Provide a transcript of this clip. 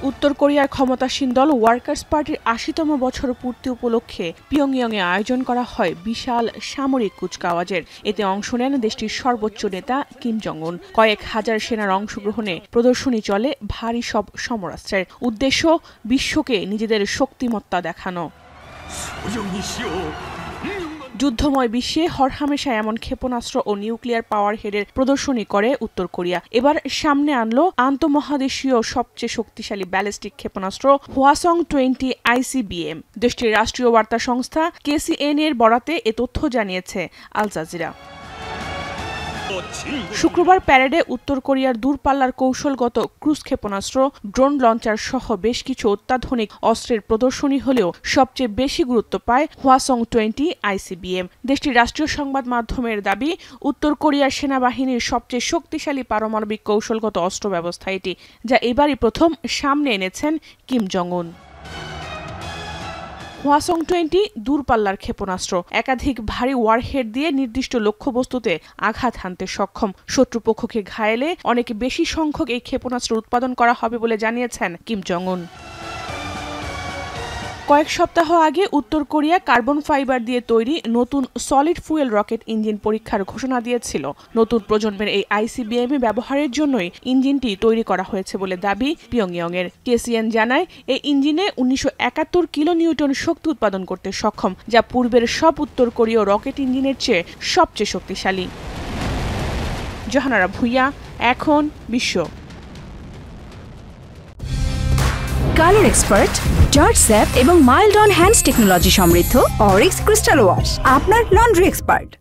উত্তর কোরিয়ার ক্ষমতাসীন দল ওয়ার্কার্স পার্টির ৮০তম বছর পূর্তি উপলক্ষে পিয়ংইয়ংয়ে আয়োজন করা হয় বিশাল সামরিক কুচকাওয়াজের। এতে অংশ নেন দেশটির সর্বোচ্চ নেতা কিম জং উন। কয়েক হাজার সেনার অংশগ্রহণে প্রদর্শনী চলে ভারী সব সমরাস্ত্রের। উদ্দেশ্য বিশ্বকে নিজেদের শক্তিমত্তা দেখানো। যুদ্ধময় বিশ্বে হরহামেশা এমন ক্ষেপণাস্ত্র ও নিউক্লিয়ার পাওয়ার হেডের প্রদর্শনী করে উত্তর কোরিয়া। এবার সামনে আনলো আন্তঃমহাদেশীয় সবচেয়ে শক্তিশালী ব্যালিস্টিক ক্ষেপণাস্ত্র হওয়াসং-20 ICBM। দেশটির রাষ্ট্রীয় বার্তা সংস্থা KCNA এর বরাতে এ তথ্য জানিয়েছে আল জাজিরা। শুক্রবার প্যারেডে উত্তর কোরিয়ার দূরপাল্লার কৌশলগত ক্রুজ ক্ষেপণাস্ত্র, ড্রোন লঞ্চার সহ বেশ কিছু অত্যাধুনিক অস্ত্রের প্রদর্শনী হলেও সবচেয়ে বেশি গুরুত্ব পায় হওয়াসং-20 ICBM। দেশটির রাষ্ট্রীয় সংবাদ মাধ্যমের দাবি, উত্তর কোরিয়ার সেনাবাহিনীর সবচেয়ে শক্তিশালী পারমাণবিক কৌশলগত অস্ত্র ব্যবস্থা এটি, যা এবারই প্রথম সামনে এনেছেন কিম জং উন। হওয়াসং-20 দূরপাল্লার ক্ষেপণাস্ত্র একাধিক ভারী ওয়ারহেড দিয়ে নির্দিষ্ট লক্ষ্যবস্তুতে আঘাত হানতে সক্ষম। শত্রুপক্ষকে ঘায়েলে অনেক বেশি সংখ্যক এই ক্ষেপণাস্ত্র উৎপাদন করা হবে বলে জানিয়েছেন কিম জং উন। কয়েক সপ্তাহ আগে উত্তর কোরিয়া কার্বন ফাইবার দিয়ে তৈরি নতুন সলিড ফুয়েল রকেট ইঞ্জিন পরীক্ষার ঘোষণা দিয়েছিল। নতুন প্রজন্মের এই ICBM ব্যবহারের জন্যই ইঞ্জিনটি তৈরি করা হয়েছে বলে দাবি পিয়ংইয়ংয়ের। KCN জানায়, এই ইঞ্জিনে 1971 কিলোনিউটন শক্তি উৎপাদন করতে সক্ষম, যা পূর্বের সব উত্তর কোরীয় রকেট ইঞ্জিনের চেয়ে সবচেয়ে শক্তিশালী। জাহানারা ভুইয়া, এখন বিশ্ব। কালার এক্সপার্ট, জর্জ স্যাপ এবং মাইল্ড অন হ্যান্ডস টেকনোলজি সমৃদ্ধ অরিক্স ক্রিস্টাল ওয়াশ আপনার লন্ড্রি এক্সপার্ট।